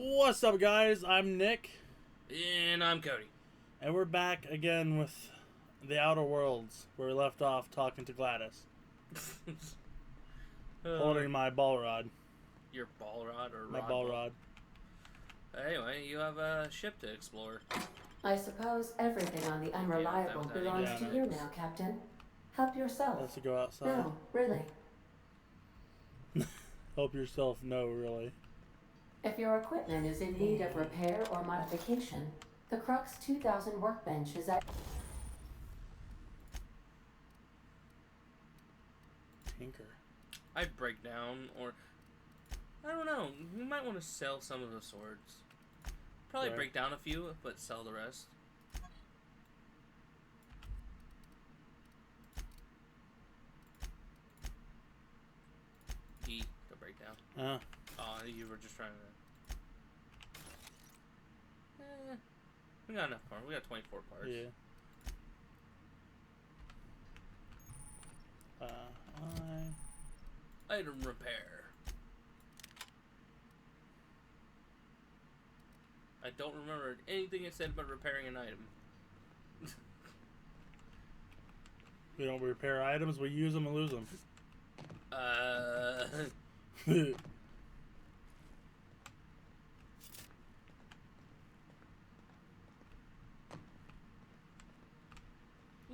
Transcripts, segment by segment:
What's up, guys? I'm Nick. And I'm Cody. And we're back again with the Outer Worlds, where we left off talking to Gladys. Holding my ball rod. Your ball rod or my rod ball rod. Anyway, you have a ship to explore. I suppose everything on the Unreliable belongs to you now, Captain. Help yourself. Let's go outside. No, really. Help yourself, no, really. If your equipment is in need of repair or modification, the Crux 2000 workbench is at... Tinker. I'd break down, or... I don't know, we might want to sell some of the swords. Probably break down a few, but sell the rest. E to break down. Oh, you were just trying to... we got enough parts. We got 24 parts. Yeah. Item repair. I don't remember anything it said about repairing an item. We don't repair items, we use them and lose them.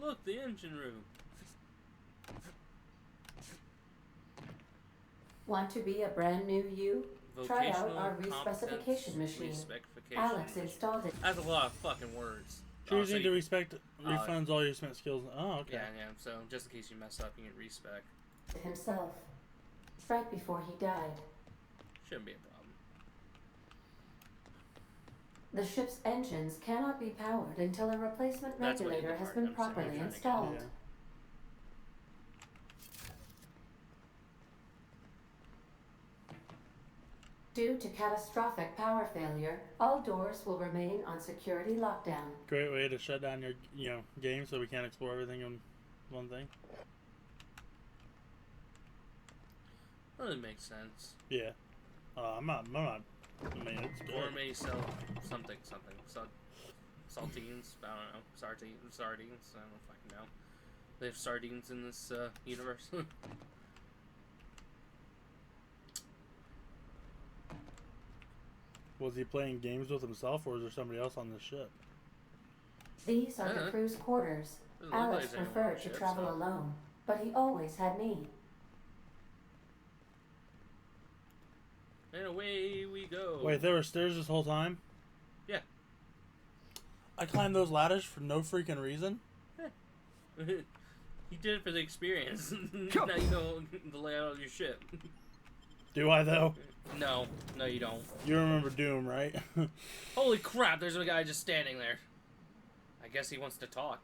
Look, the engine room. Want to be a brand new you? Try out our Vocational respecification machine. Respecification Alex installed it. That's a lot of fucking words. Choosing to respect refunds all your spent skills. Oh, okay. Yeah. So just in case you mess up, you can respec. Himself. Right before he died. Shouldn't be a problem. The ship's engines cannot be powered until a replacement regulator has been properly installed. Yeah. Due to catastrophic power failure, all doors will remain on security lockdown. Great way to shut down your, game so we can't explore everything in one thing. Well, it makes sense. Yeah. I'm not. I mean, it's good. Gourmet something. Saltines. I don't know. Sardines. I don't fucking know. They have sardines in this universe. Was he playing games with himself, or is there somebody else on the ship? These are the crew's quarters. Alex preferred to travel alone, but he always had me. And away we go. Wait, there were stairs this whole time? Yeah. I climbed those ladders for no freaking reason? He did it for the experience. Now you know the layout of your ship. Do I, though? No, you don't. You remember Doom, right? Holy crap, there's a guy just standing there. I guess he wants to talk.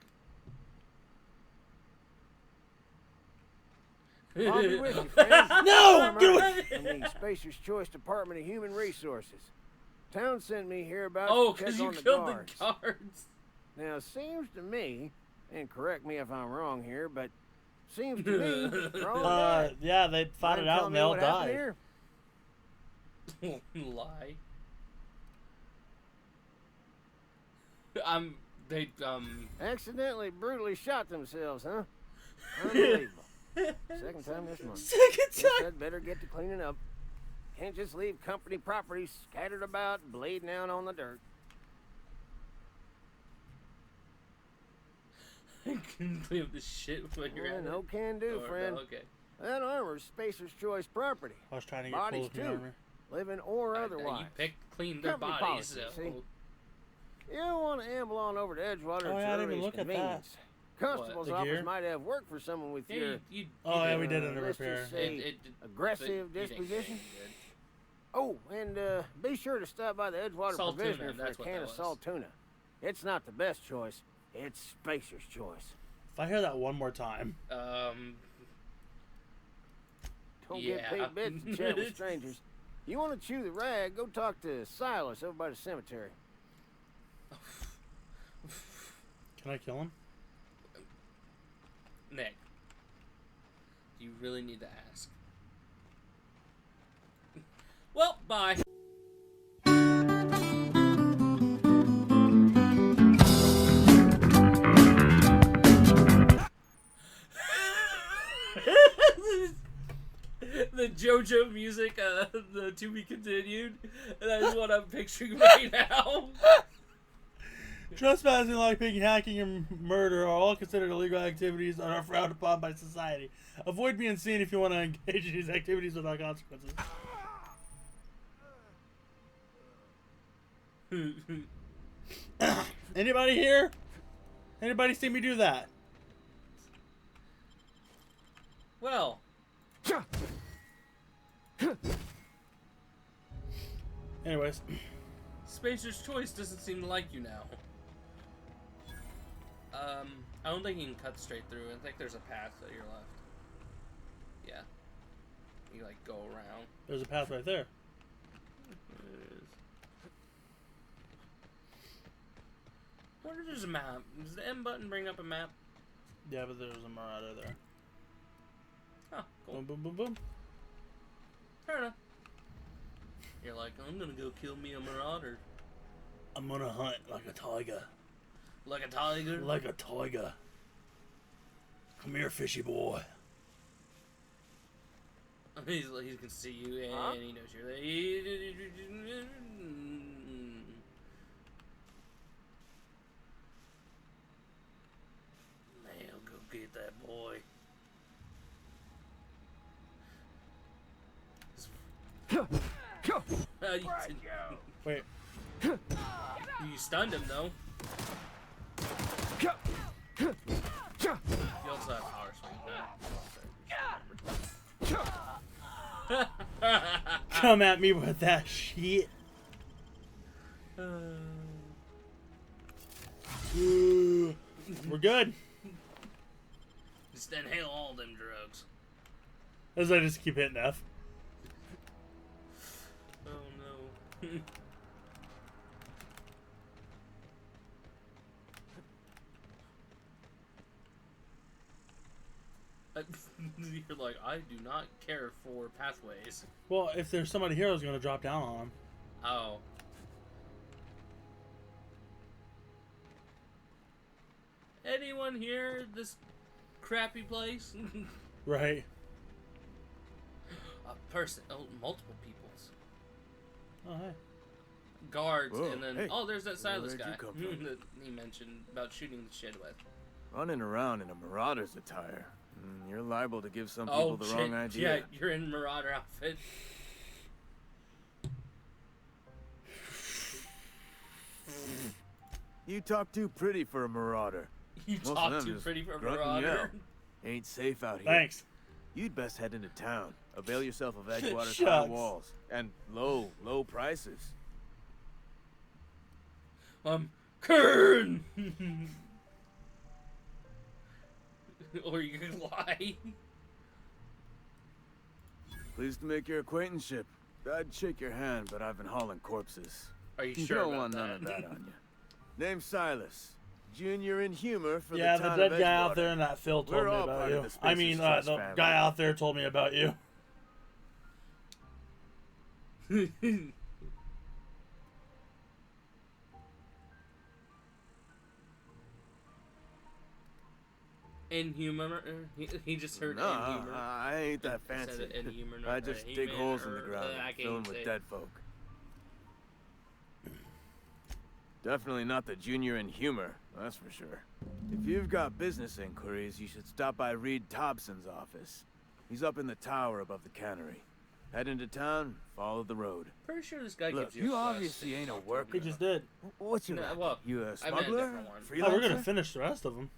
I'll be with you, friends. No! I'm the Spacer's Choice Department of Human Resources. Town sent me here about to check on the guards. The guards. Now, it seems to me, and correct me if I'm wrong here, but seems to me they're all dead. Yeah, they fought it out and they all died. Lie. They accidentally brutally shot themselves, huh? Unbelievable. Second time this month. Second time. I'd better get to cleaning up. Can't just leave company property scattered about, bleeding out on the dirt. I can clean up this shit when you're at no can do, friend. No, okay. That armor's Spacer's Choice property. I was trying to get bodies full of armor. Living or otherwise. You clean their company bodies. Policy, So. see? You don't want to amble on over to Edgewater Oh, at yeah, I your didn't even earliest look at convenience. Constable's office might have work for someone with your... Oh, yeah, we did it in let's repair. just say aggressive disposition. Oh, and be sure to stop by the Edgewater Provisioner for a can of salt tuna. It's not the best choice. It's Spacer's Choice. If I hear that one more time... Don't get paid bits to chat with strangers. You want to chew the rag, go talk to Silas over by the cemetery. Can I kill him? Nick, do you really need to ask? Well, bye. Jojo music, the to be continued, and that is what I'm picturing right now. Trespassing, lockpicking, hacking, and murder are all considered illegal activities and are frowned upon by society. Avoid being seen if you want to engage in these activities without consequences. Anybody here? Anybody see me do that? Well. Anyways. Spacer's Choice doesn't seem to like you now. I don't think you can cut straight through. I think there's a path to your left. Yeah. You, like, go around. There's a path right there. I wonder if there's a map. Does the M button bring up a map? Yeah, but there's a marauder there. Oh, cool. Boom, boom, boom, boom. Fair enough. You're like, I'm gonna go kill me a marauder. I'm gonna hunt like a tiger. Like a tiger? Like a tiger. Come here, fishy boy. He can see you and he knows you're there. Man, go get that boy. Wait. You stunned him though. You also have power swing now. Come at me with that shit. We're good. Just inhale all them drugs. As I just keep hitting F. Oh no. You're like, I do not care for pathways. Well, if there's somebody here who's gonna drop down on him. Oh. Anyone here at this crappy place? Right. A person. Oh, multiple peoples. Oh, hey. Guards, Whoa, and then hey. oh, there's that Silas Where'd guy you come from? that he mentioned about shooting the shit with. Running around in a marauder's attire. You're liable to give some people the wrong idea. Yeah, you're in Marauder outfit. You talk too pretty for a marauder. You Most of talk them too just pretty for a grunt and Marauder. yell. Ain't safe out here. Thanks. You'd best head into town. Avail yourself of Edgewater's high Shucks. walls and low prices. Kern! Or you can lie. Pleased to make your acquaintanceship. I'd shake your hand, but I've been hauling corpses. Are you You sure don't about want that? none of that on you. Name's Silas. Junior in humor for Yeah, the the town dead of guy out Edgewater. there in that field told We're me all about part you. of the I Spacer's mean, Trust the family. guy out there told me about you. Inhuman. He just heard inhuman. I ain't that He said fancy. it inhuman, I or just dig inhuman, holes in or, the ground I and can't fill them say. with dead folk. Definitely not the junior in humor, that's for sure. If you've got business inquiries, you should stop by Reed Thompson's office. He's up in the tower above the cannery. Head into town, follow the road. Pretty sure this guy Look, gives you you a quest obviously if ain't a talk to worker. He him. just did. What's your No, rap? well, You a I meant a smuggler? different one. Freelancer? Oh, we're gonna finish the rest of them.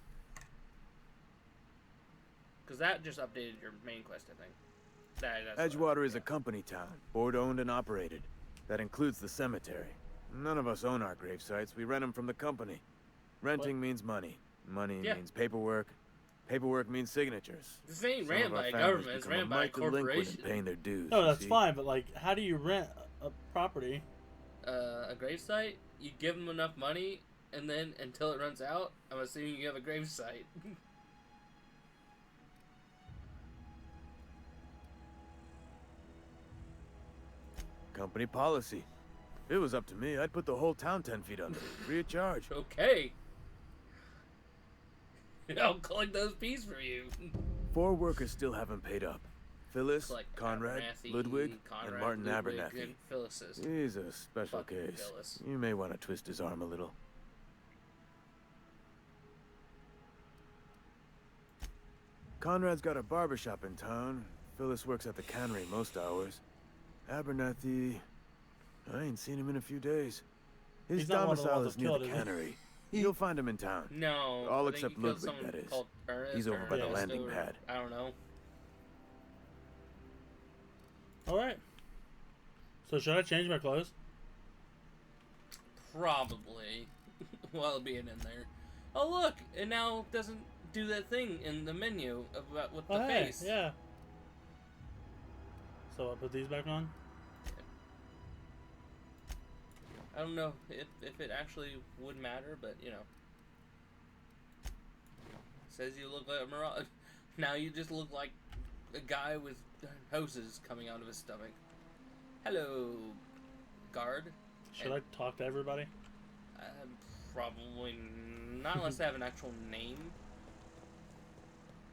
Because that just updated your main quest, I think. That's Edgewater is a company town, board-owned and operated. That includes the cemetery. None of us own our grave sites. We rent them from the company. Renting means money. Money means paperwork. Paperwork means signatures. This ain't Some ran of our by a families government, it's become ran by a mite delinquent in corporation. paying their dues. No, you that's see. fine, but like, how do you rent a property? A gravesite, you give them enough money, and then until it runs out, I'm assuming you have a gravesite. Company policy. If it was up to me, I'd put the whole town 10 feet under, free of charge. Okay. I'll collect those fees for you. 4 workers still haven't paid up. Phyllis, Like Conrad, Abernathy, Ludwig, Conrad, and Martin Ludwig, Abernathy. and Phyllis's. He's a special Fucking case. Phyllis. You may want to twist his arm a little. Conrad's got a barbershop in town. Phyllis works at the cannery most hours. Abernathy, I ain't seen him in a few days. His domicile is near the cannery. You'll find him in town. No. All except Ludwig, that is. He's over by the landing pad. I don't know. Alright. So should I change my clothes? Probably. While being in there. Oh look! It now doesn't do that thing in the menu about with the face. Yeah. So I put these back on? I don't know if it actually would matter, but you know. Says you look like a mirage. Now you just look like a guy with hoses coming out of his stomach. Hello, guard. Should I talk to everybody? Probably not unless they have an actual name.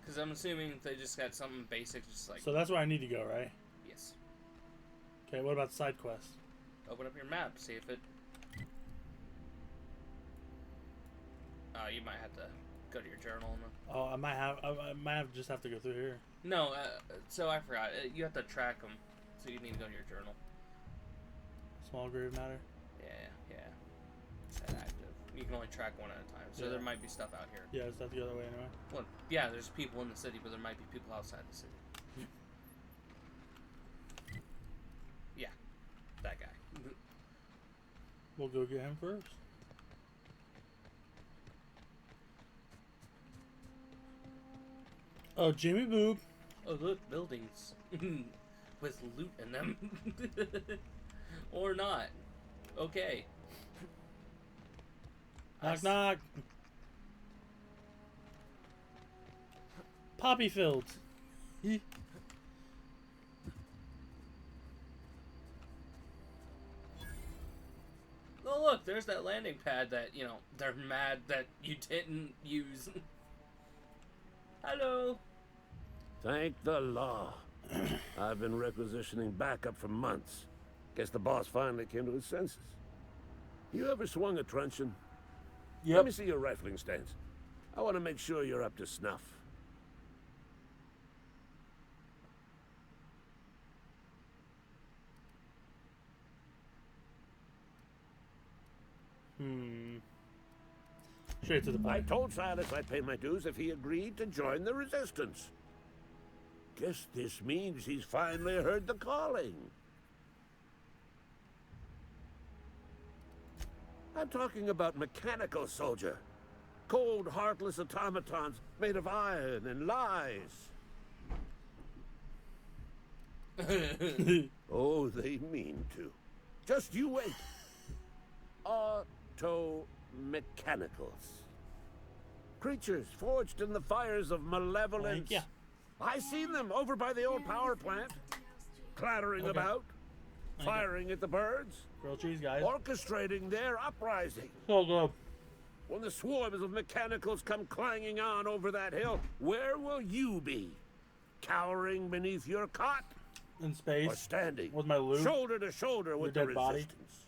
Because I'm assuming they just got something basic, just like... So that's where I need to go, right? Yes. Okay, what about side quests? Open up your map, see if it... you might have to go to your journal. Oh, I might have just have to go through here. No, so I forgot. You have to track them, so you need to go to your journal. Small grave matter? Yeah. Set active. You can only track one at a time, so there might be stuff out here. Yeah, it's not the other way anyway. Well, yeah, there's people in the city, but there might be people outside the city. Yeah, that guy. We'll go get him first. Oh, Jimmy Boob. Oh, look, buildings with loot in them. Or not. Okay. Knock, knock. Poppy fields. Oh, look, there's that landing pad that, you know, they're mad that you didn't use. Hello. Thank the law. I've been requisitioning backup for months. Guess the boss finally came to his senses. You ever swung a truncheon? Yep. Let me see your rifling stance. I want to make sure you're up to snuff. Straight to the point. I told Silas I'd pay my dues if he agreed to join the resistance. Guess this means he's finally heard the calling. I'm talking about mechanical soldier. Cold, heartless automatons made of iron and lies. Oh, they mean to. Just you wait. Auto-mechanicals. Creatures forged in the fires of malevolence. Yeah. I seen them over by the old power plant. Clattering about. Firing at the birds. Grilled cheese, guys. Orchestrating their uprising. So good. When the swarms of mechanicals come clanging on over that hill, where will you be? Cowering beneath your cot? In space. Or standing with my loot. shoulder to shoulder with the dead body. resistance?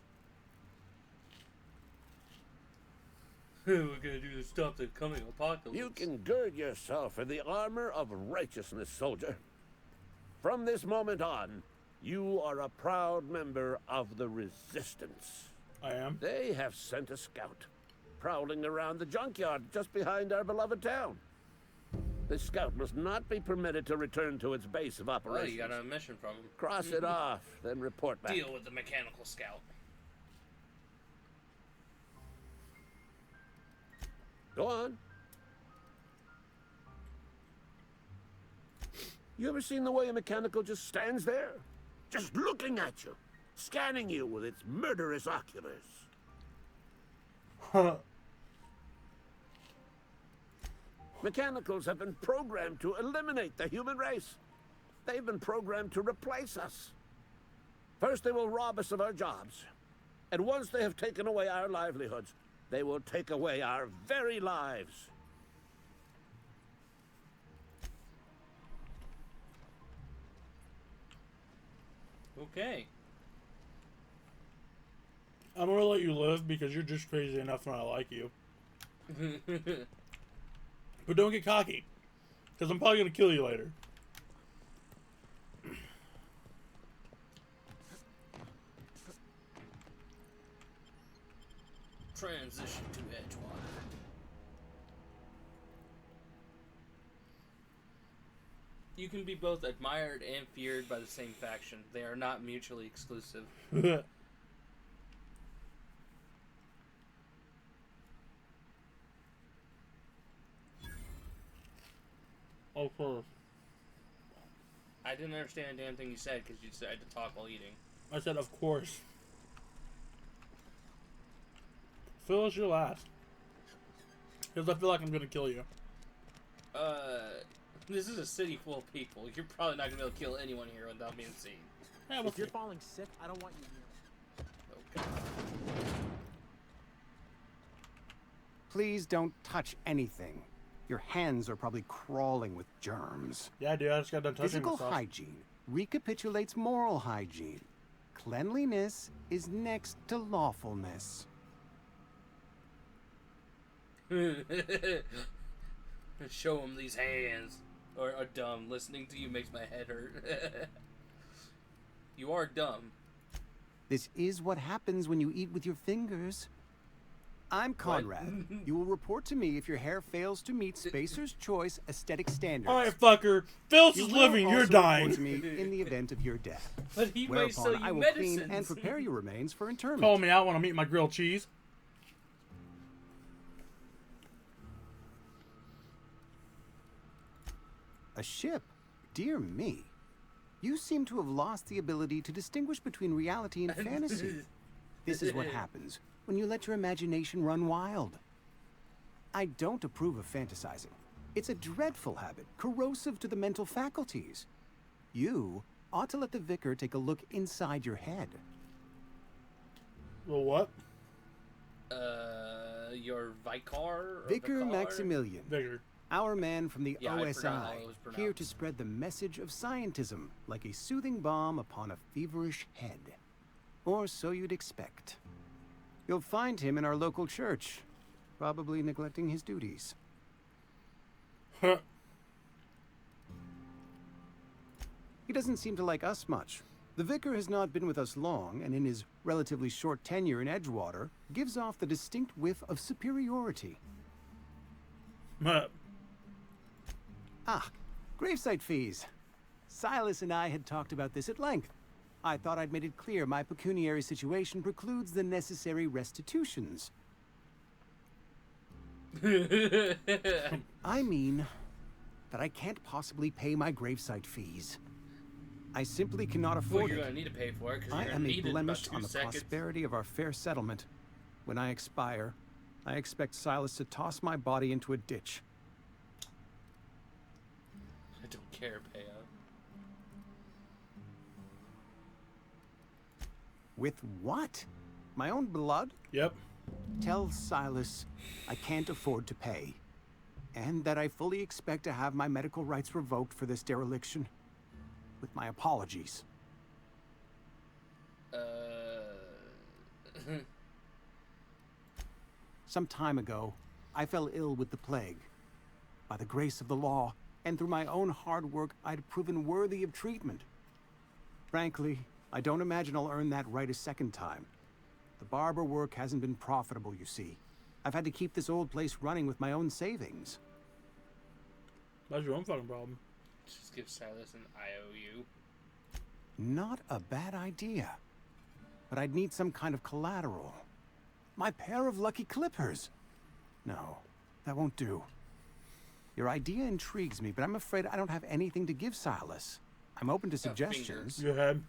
We're gonna do to stop the coming apocalypse. You can gird yourself in the armor of righteousness, soldier. From this moment on, you are a proud member of the resistance. I am. They have sent a scout, prowling around the junkyard just behind our beloved town. This scout must not be permitted to return to its base of Oh, operations. you got a mission from him. Cross it off, then report back. Deal with the mechanical scout. Go on. You ever seen the way a mechanical just stands there? Just looking at you, scanning you with its murderous oculars. Mechanicals have been programmed to eliminate the human race. They've been programmed to replace us. First, they will rob us of our jobs. And once they have taken away our livelihoods, they will take away our very lives. Okay. I'm gonna let you live because you're just crazy enough and I like you. But don't get cocky, because I'm probably gonna kill you later. Transition to Edgewater. You can be both admired and feared by the same faction. They are not mutually exclusive. Of course. I didn't understand a damn thing you said because you decided to talk while eating. I said, of course. Phil, it's your last. Because I feel like I'm gonna kill you. This is a city full of people. You're probably not gonna be able to kill anyone here without being seen. Yeah, if you're falling sick, I don't want you here. Oh, God. Please don't touch anything. Your hands are probably crawling with germs. Yeah, dude, I just got done touching Physical myself. hygiene recapitulates moral hygiene. Cleanliness is next to lawfulness. Show him these hands. Or are dumb. Listening to you makes my head hurt. You are dumb. This is what happens when you eat with your fingers. I'm Conrad. You will report to me if your hair fails to meet Spacer's Choice aesthetic standards. Alright, fucker. Phil's You is will living, you're also dying. report to me in the event of your death. But he might sell Whereupon you I will medicines. clean and prepare your remains for interment. Call me out when I'm eating my grilled cheese. A ship? Dear me. You seem to have lost the ability to distinguish between reality and fantasy. This is what happens when you let your imagination run wild. I don't approve of fantasizing. It's a dreadful habit, corrosive to the mental faculties. You ought to let the vicar take a look inside your head. Well, what? Your Vicar? Vicar Maximilian. Bigger. Our man from the Yeah, I forgot how OSI, it was pronounced. here to spread the message of scientism like a soothing balm upon a feverish head. Or so you'd expect. You'll find him in our local church, probably neglecting his duties. Huh. He doesn't seem to like us much. The vicar has not been with us long, and in his relatively short tenure in Edgewater, gives off the distinct whiff of superiority. Ah, gravesite fees. Silas and I had talked about this at length. I thought I'd made it clear my pecuniary situation precludes the necessary restitutions. I mean that I can't possibly pay my gravesite fees. I simply cannot Well, afford you're it. gonna need to pay for it because I you're am gonna a need it in blemish about 2 on the seconds. prosperity of our fair settlement. When I expire, I expect Silas to toss my body into a ditch. I don't care, payout. With what? My own blood? Yep. Tell Silas I can't afford to pay. And that I fully expect to have my medical rights revoked for this dereliction. With my apologies. Some time ago, I fell ill with the plague. By the grace of the law, and through my own hard work, I'd proven worthy of treatment. Frankly, I don't imagine I'll earn that right a second time. The barber work hasn't been profitable, you see. I've had to keep this old place running with my own savings. That's your own fucking problem. Just give Silas an IOU. Not a bad idea. But I'd need some kind of collateral. My pair of lucky clippers. No, that won't do. Your idea intrigues me, but I'm afraid I don't have anything to give Silas. I'm open to suggestions. Go ahead.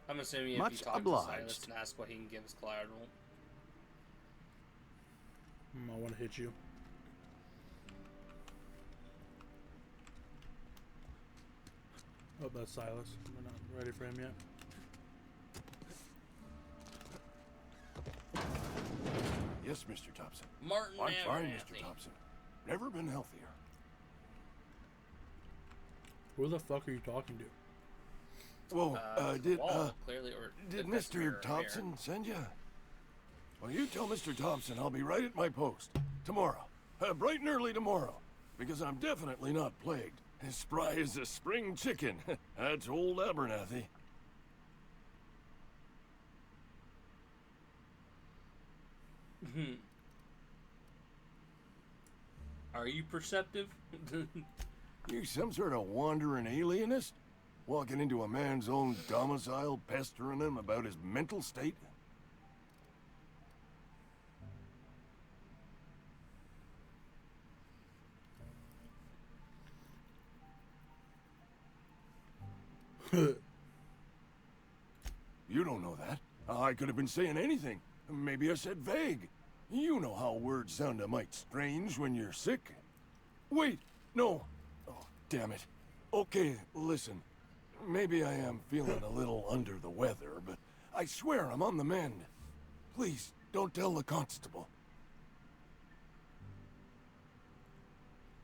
I'm assuming if Much you talk obliged. to Silas and ask what he can give as collateral. I want to hit you. Oh, that's Silas. We're not ready for him yet. Yes, Mr. Thompson. Martin I'm fine, Abernathy. Mr. Thompson. Never been healthier. Who the fuck are you talking to? Whoa, clearly, or did Mr. Thompson send you? Well, you tell Mr. Thompson I'll be right at my post. Tomorrow. Bright and early tomorrow. Because I'm definitely not plagued. As spry as a spring chicken. That's old Abernathy. Are you perceptive? You some sort of wandering alienist? Walking into a man's own domicile, pestering him about his mental state? You don't know that. I could have been saying anything. Maybe I said vague. You know how words sound a mite strange when you're sick. Wait, no. Oh, damn it. Okay, listen. Maybe I am feeling a little under the weather, but I swear I'm on the mend. Please, don't tell the constable.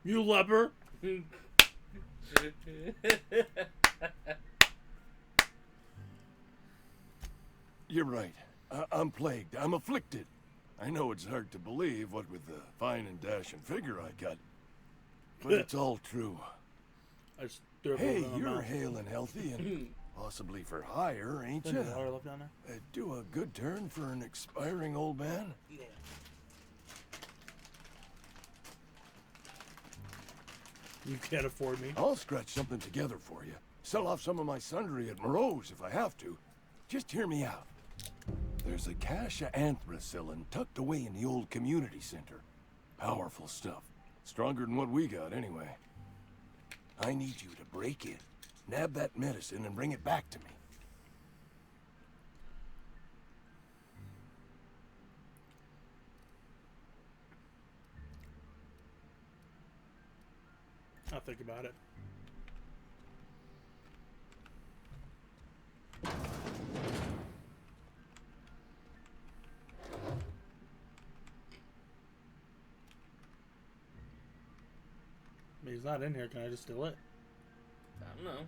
You leper. You're right. I'm plagued. I'm afflicted. I know it's hard to believe, what with the fine and dashing figure I got. But it's all true. Hey, you're hale and healthy and possibly for hire, ain't you? Do a good turn for an expiring old man? Yeah. You can't afford me. I'll scratch something together for you. Sell off some of my sundry at Moreau's if I have to. Just hear me out. There's a cache of anthracillin tucked away in the old community center. Powerful stuff. Stronger than what we got, anyway. I need you to break in, nab that medicine, and bring it back to me. I'll think about it. He's not in here. Can I just steal it? I don't know.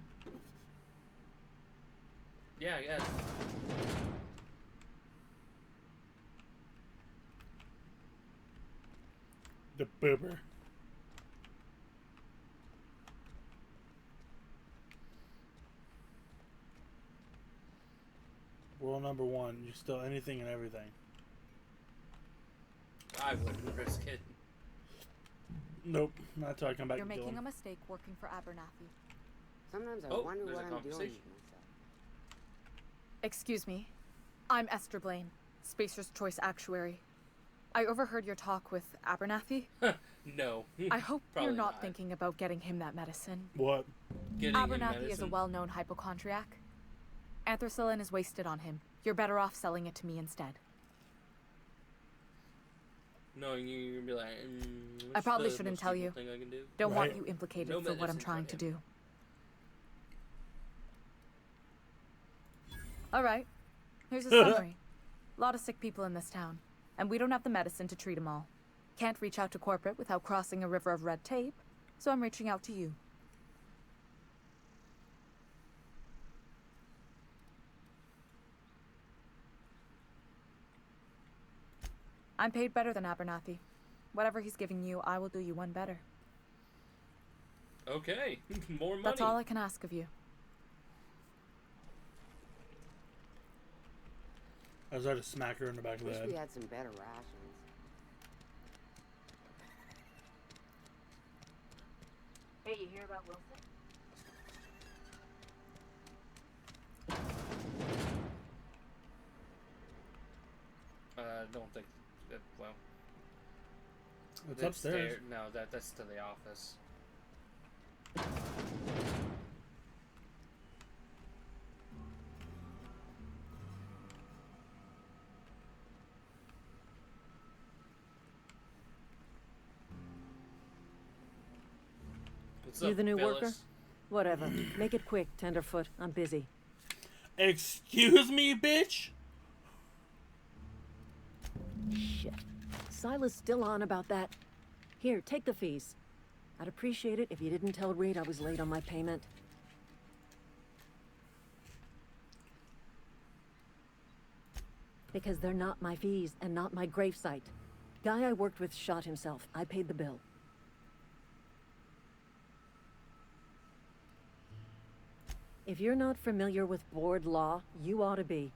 Yeah, I guess. The boober. Rule number 1, you steal anything and everything. I wouldn't risk it. Nope, not until I come back. You're making a mistake working for Abernathy. Sometimes I wonder what I'm doing with myself. Excuse me. I'm Esther Blaine, Spacer's Choice Actuary. I overheard your talk with Abernathy. No. I hope you're not thinking about getting him that medicine. What? Abernathy is a well-known hypochondriac. Anthracillin is wasted on him. You're better off selling it to me instead. Knowing you, you're gonna be like, I probably shouldn't tell you. Don't want you implicated No for what I'm trying to do. Alright, here's a summary. A lot of sick people in this town, and we don't have the medicine to treat them all. Can't reach out to corporate without crossing a river of red tape, so I'm reaching out to you. I'm paid better than Abernathy. Whatever he's giving you, I will do you one better. Okay, more money. That's all I can ask of you. I was about to smack her in the back of the head. Wish we had some better rations. Hey, you hear about Wilson? Don't think. Well, it's upstairs. No, that's to the office. What's you up, the new Phyllis? worker? Whatever. Make it quick, Tenderfoot. I'm busy. Excuse me, bitch? Shit. Silas still on about that. Here, take the fees. I'd appreciate it if you didn't tell Reed I was late on my payment. Because they're not my fees and not my gravesite. Guy I worked with shot himself. I paid the bill. If you're not familiar with board law, you ought to be.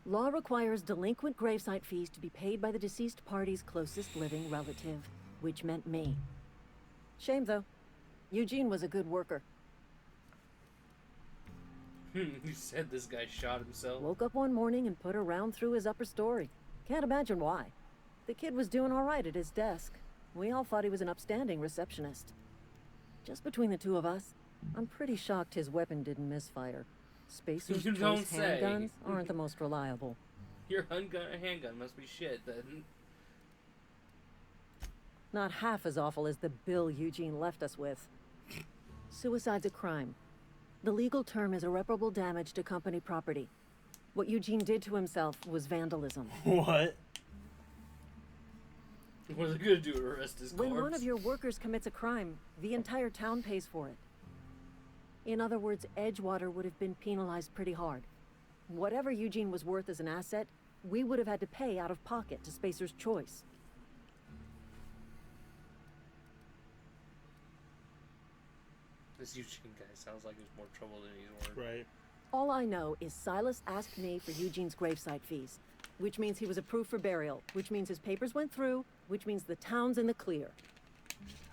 Law requires delinquent gravesite fees to be paid by the deceased party's closest living relative, which meant me. Shame, though. Eugene was a good worker. You said this guy shot himself. Woke up one morning and put a round through his upper story. Can't imagine why. The kid was doing all right at his desk. We all thought he was an upstanding receptionist. Just between the two of us, I'm pretty shocked his weapon didn't misfire. Spacer's You don't choice say. handguns aren't the most reliable. Your handgun must be shit, then. Not half as awful as the bill Eugene left us with. Suicide's a crime. The legal term is irreparable damage to company property. What Eugene did to himself was vandalism. What? What are they gonna do? Arrest his corpse? When one of your workers commits a crime, the entire town pays for it. In other words, Edgewater would have been penalized pretty hard. Whatever Eugene was worth as an asset, we would have had to pay out of pocket to Spacer's choice. This Eugene guy sounds like there's more trouble than he's worth. Right. All I know is Silas asked me for Eugene's gravesite fees, which means he was approved for burial, which means his papers went through, which means the town's in the clear.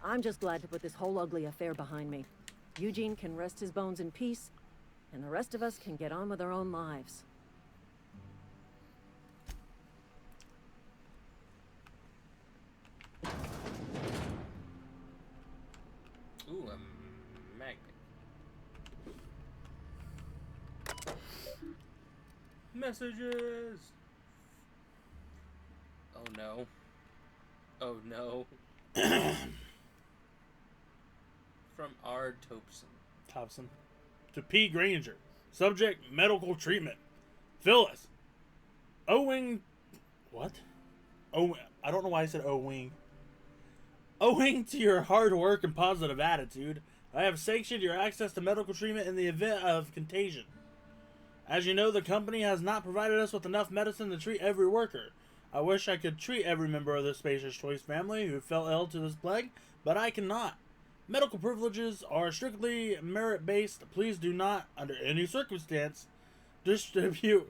I'm just glad to put this whole ugly affair behind me. Eugene can rest his bones in peace, and the rest of us can get on with our own lives. Ooh, a magnet. Messages! Oh no. Oh no. From R. Thompson. To P. Granger. Subject, medical treatment. Phyllis. Owing... What? Oh, I don't know why I said owing. Owing to your hard work and positive attitude, I have sanctioned your access to medical treatment in the event of contagion. As you know, the company has not provided us with enough medicine to treat every worker. I wish I could treat every member of the Spacer's Choice family who fell ill to this plague, but I cannot. Medical privileges are strictly merit-based. Please do not, under any circumstance, distribute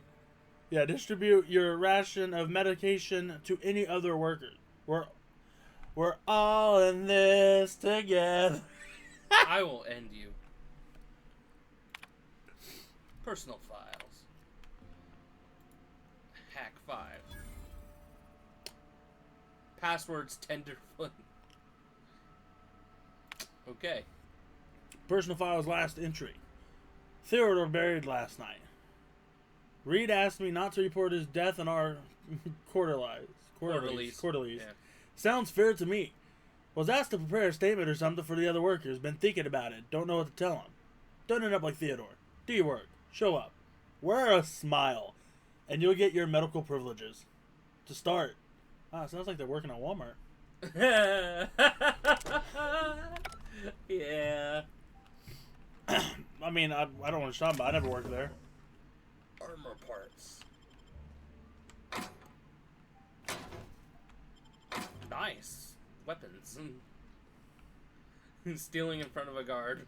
your ration of medication to any other workers. We're all in this together. I will end you. Personal files. Hack 5. Passwords Tenderfoot. Okay. Personal files last entry. Theodore buried last night. Reed asked me not to report his death in our quarterlies. Yeah. Sounds fair to me. Was asked to prepare a statement or something for the other workers. Been thinking about it. Don't know what to tell him. Don't end up like Theodore. Do your work. Show up. Wear a smile. And you'll get your medical privileges. To start. Sounds like they're working at Walmart. Yeah. I mean, I don't want to shop, but I never worked there. Armor parts. Nice. Weapons. Stealing in front of a guard.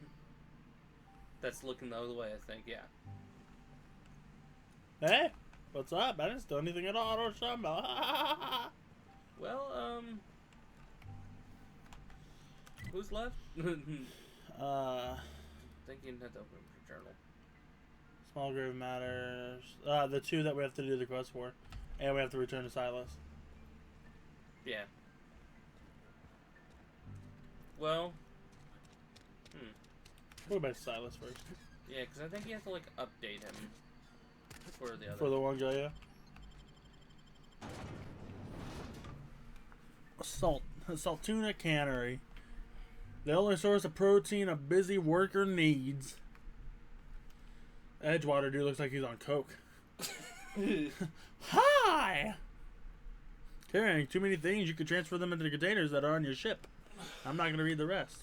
That's looking the other way, I think, yeah. Hey, what's up? I didn't steal anything at all. I don't shop. Well, who's left? Thinking that's open for journal. Small grave matters. The two that we have to do the quest for. And we have to return to Silas. Yeah. Well. We'll go back to Silas first. Yeah, because I think you have to, like, update him. For the other. For the one guy, yeah. Saltuna Cannery. The only source of protein a busy worker needs. Edgewater dude looks like he's on coke. Hi! Carrying too many things, you could transfer them into the containers that are on your ship. I'm not going to read the rest.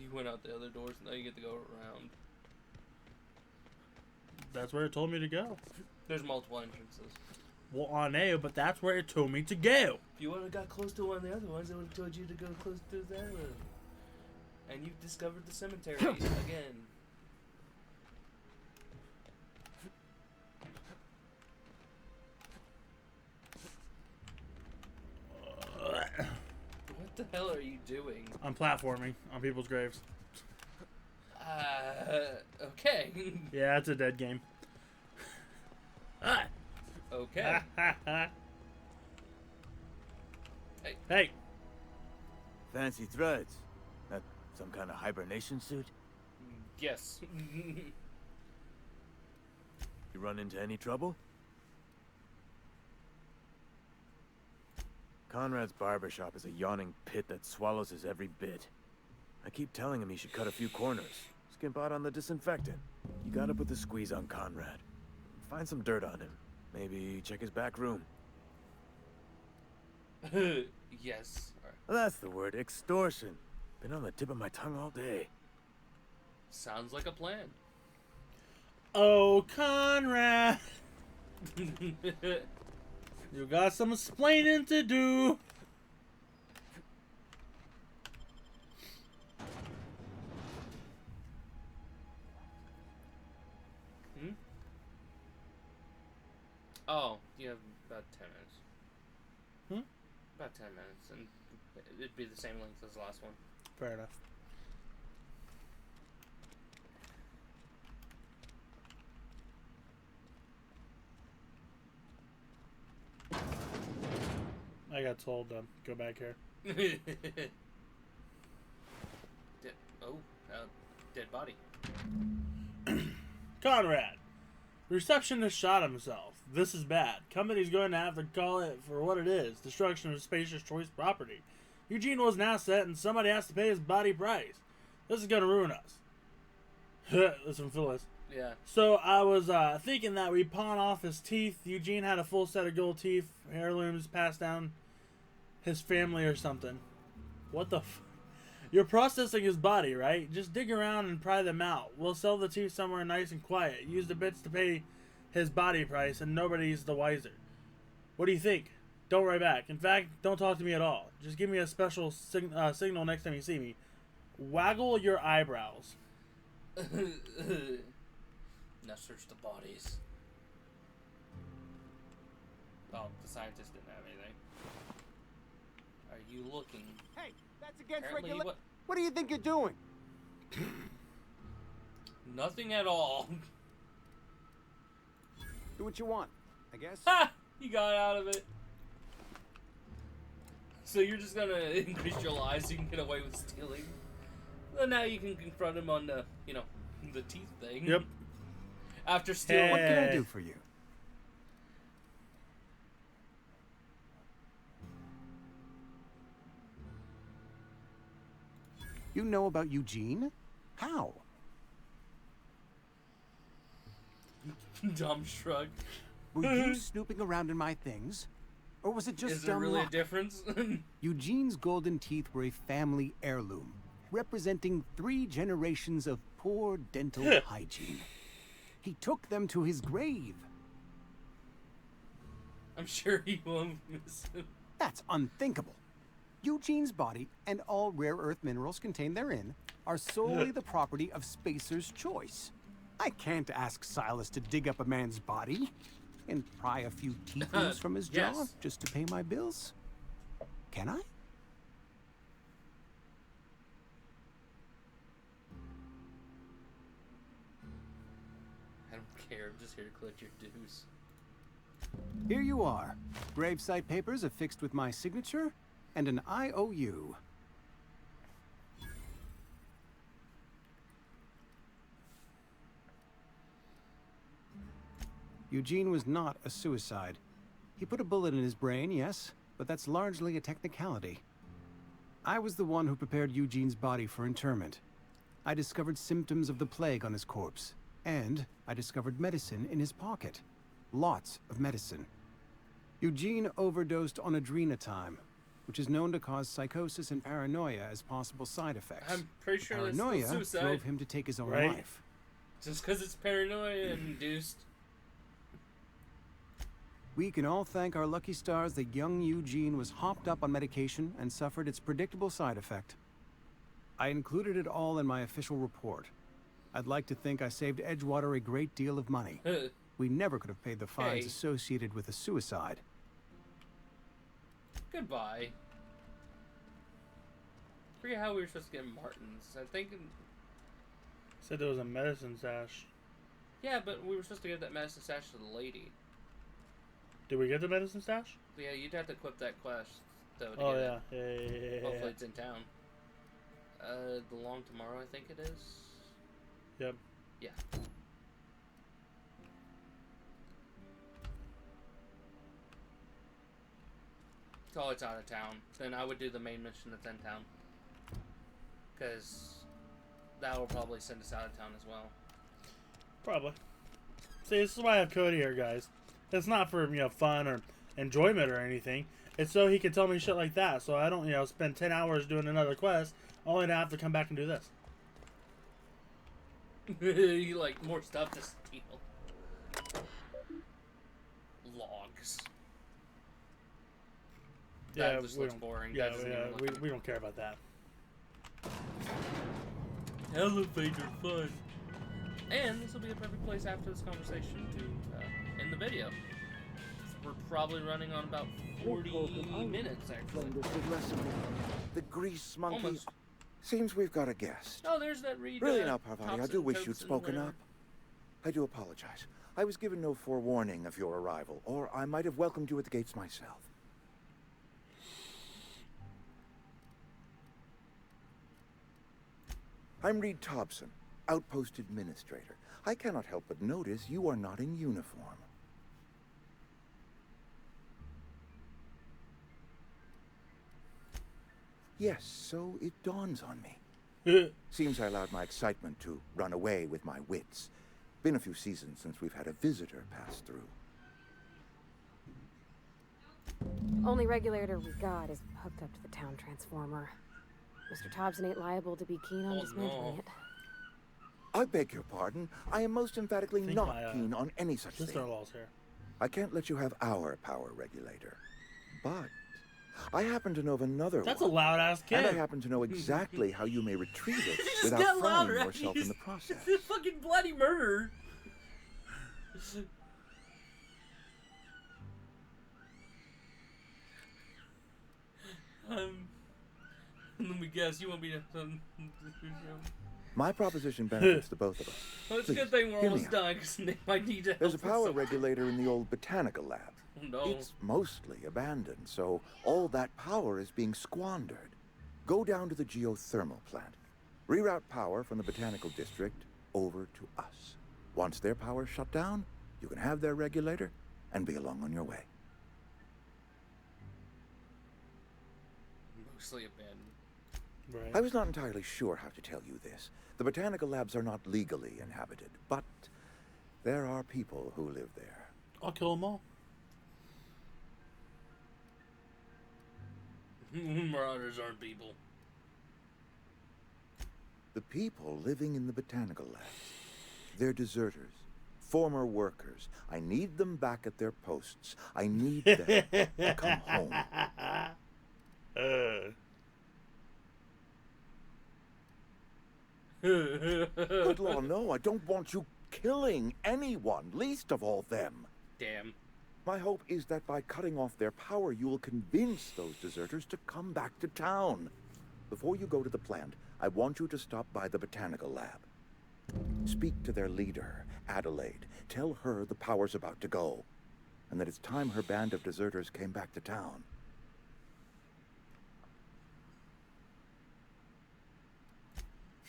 You went out the other doors, now you get to go around. That's where it told me to go. There's multiple entrances. Well, I know, but that's where it told me to go. If you would have got close to one of the other ones, it would have told you to go close to that one. And you discovered the cemetery again. What the hell are you doing? I'm platforming on people's graves. Okay. Yeah, it's a dead game. Okay. Hey. Hey. Fancy threads. That some kind of hibernation suit? Yes. You run into any trouble? Conrad's barbershop is a yawning pit that swallows his every bit. I keep telling him he should cut a few corners. Skimp out on the disinfectant. You gotta put the squeeze on Conrad. Find some dirt on him. Maybe check his back room. Yes. That's the word, extortion. Been on the tip of my tongue all day. Sounds like a plan. Oh, Conrad. You got some explaining to do. Oh, you have about 10 minutes. Hmm? About 10 minutes, and it'd be the same length as the last one. Fair enough. I got told to go back here. Dead body. Conrad. The receptionist shot himself. This is bad. Company's going to have to call it for what it is. Destruction of Spacer's Choice property. Eugene was an asset and somebody has to pay his body price. This is going to ruin us. Listen, Phyllis. Yeah. So I was thinking that we pawn off his teeth. Eugene had a full set of gold teeth, heirlooms passed down his family or something. What the f... You're processing his body, right? Just dig around and pry them out. We'll sell the teeth somewhere nice and quiet. Use the bits to pay his body price and nobody's the wiser. What do you think? Don't write back. In fact, don't talk to me at all. Just give me a special signal next time you see me. Waggle your eyebrows. Now search the bodies. Oh, the scientist didn't have anything. Are you looking? Hey, that's against Apparently regulation. What do you think you're doing? Nothing at all. Do what you want, I guess. Ha! You got out of it. So you're just gonna increase your lies so you can get away with stealing. Well, now you can confront him on the, the teeth thing. Yep. After stealing. What can I do for you? You know about Eugene? How? Dumb shrug. Were you snooping around in my things? Or was it just Is there dumb really luck? a difference? Eugene's golden teeth were a family heirloom, representing 3 generations of poor dental hygiene. He took them to his grave. I'm sure he won't miss him. That's unthinkable. Eugene's body and all rare earth minerals contained therein are solely the property of Spacer's Choice. I can't ask Silas to dig up a man's body and pry a few teeth loose from his jaw Yes. just to pay my bills. Can I? I don't care. I'm just here to collect your dues. Here you are. Gravesite papers affixed with my signature and an IOU. Eugene was not a suicide. He put a bullet in his brain, yes, but that's largely a technicality. I was the one who prepared Eugene's body for interment. I discovered symptoms of the plague on his corpse, and I discovered medicine in his pocket. Lots of medicine. Eugene overdosed on adrenatime, which is known to cause psychosis and paranoia as possible side effects. I'm pretty sure that's Paranoia still suicide. drove him to take his own Right. life. Just because it's paranoia induced. We can all thank our lucky stars that young Eugene was hopped up on medication and suffered its predictable side effect. I included it all in my official report. I'd like to think I saved Edgewater a great deal of money. We never could have paid the fines associated with a suicide. Goodbye. I forget how we were supposed to get Martins. I think... Said there was a medicine stash. Yeah, but we were supposed to give that medicine stash to the lady. Did we get the medicine stash? Yeah, you'd have to equip that quest, though, to oh, get yeah. it. Yeah. Hopefully it's in town. The Long Tomorrow, I think it is. Yep. Yeah. Oh, it's out of town. Then I would do the main mission that's in town. Because that will probably send us out of town as well. Probably. See, this is why I have Cody here, guys. It's not for, fun or enjoyment or anything. It's so he can tell me shit like that, so I don't, spend 10 hours doing another quest, only to have to come back and do this. You like more stuff to steal. Logs. Yeah, that just looks boring. Yeah, we don't care about that. Elevator fun. And this will be a perfect place after this conversation to end the video. We're probably running on about 40 minutes, actually. The grease monkey. Almost. Seems we've got a guest. Oh, there's that Reed. Really now, Parvati, I do wish you'd spoken up. I do apologize. I was given no forewarning of your arrival, or I might have welcomed you at the gates myself. I'm Reed Thompson, Outpost Administrator. I cannot help but notice you are not in uniform. Yes, so it dawns on me. Seems I allowed my excitement to run away with my wits. Been a few seasons since we've had a visitor pass through. Only regulator we got is hooked up to the town transformer. Mr. Thompson ain't liable to be keen on dismantling it. I beg your pardon. I am most emphatically not keen on any such thing. Here. I can't let you have our power regulator. But I happen to know of another That's one. A loud-ass kid. And I happen to know exactly how you may retrieve it without frying yourself in the process. It's fucking bloody murder. Let me guess, you want me to... My proposition benefits the both of us. Well, it's Please, a good thing we're hear me almost out. done, because they might need to help. There's a power regulator in the old botanical lab. Oh, no. It's mostly abandoned, so all that power is being squandered. Go down to the geothermal plant. Reroute power from the botanical district over to us. Once their power's shut down, you can have their regulator and be along on your way. Mostly abandoned. Right. I was not entirely sure how to tell you this. The botanical labs are not legally inhabited, but there are people who live there. I'll kill them all. Marauders aren't people. The people living in the botanical labs, they're deserters, former workers. I need them back at their posts. I need them to come home. Good Lord, no, I don't want you killing anyone, least of all them. Damn. My hope is that by cutting off their power, you will convince those deserters to come back to town. Before you go to the plant, I want you to stop by the botanical lab. Speak to their leader, Adelaide. Tell her the power's about to go, and that it's time her band of deserters came back to town.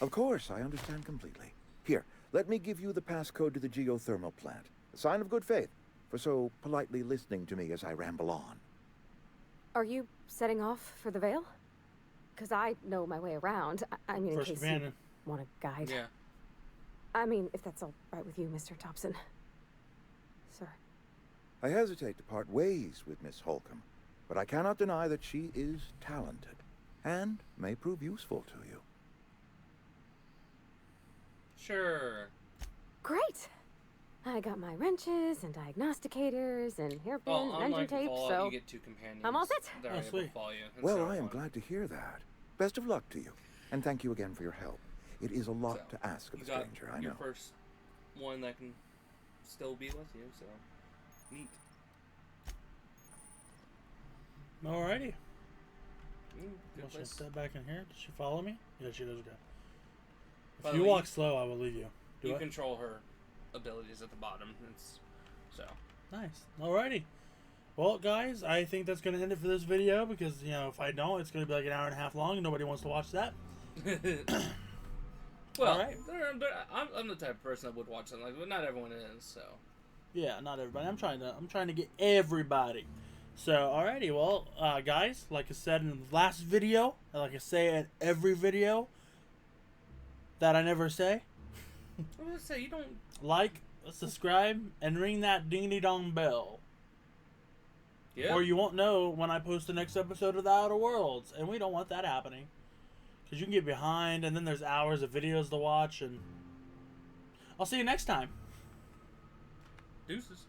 Of course, I understand completely. Here, let me give you the passcode to the geothermal plant. A sign of good faith for so politely listening to me as I ramble on. Are you setting off for the Vale? Because I know my way around. I mean, in case you want a guide. Yeah. I mean, if that's all right with you, Mr. Thompson. Sir. I hesitate to part ways with Miss Holcomb, but I cannot deny that she is talented and may prove useful to you. Sure. Great. I got my wrenches and diagnosticators and hairpins and engine tape, Fallout, so you get 2 companions. I'm all set. That are able to follow you Well, I am glad to hear that. Best of luck to you, and thank you again for your help. It is a lot to ask of a stranger, I know. Your first one that can still be with you, so neat. Alrighty. Good She'll place. step back in here. Does she follow me? Yeah, she does. Okay. By If the you way, walk slow, I will leave you. You control her abilities at the bottom. So nice. Alrighty. Well, guys, I think that's going to end it for this video because, you know, if I don't, it's going to be like an hour and a half long and nobody wants to watch that. Well, right. I'm the type of person that would watch something like that, but not everyone is, so. Yeah, not everybody. I'm trying to get everybody. So, alrighty, well, guys, like I said in the last video, and like I say in every video that I never say, I was gonna say, you don't like, subscribe, and ring that ding-dong bell. Yeah. Or you won't know when I post the next episode of The Outer Worlds, and we don't want that happening. Because you can get behind, and then there's hours of videos to watch, and I'll see you next time. Deuces.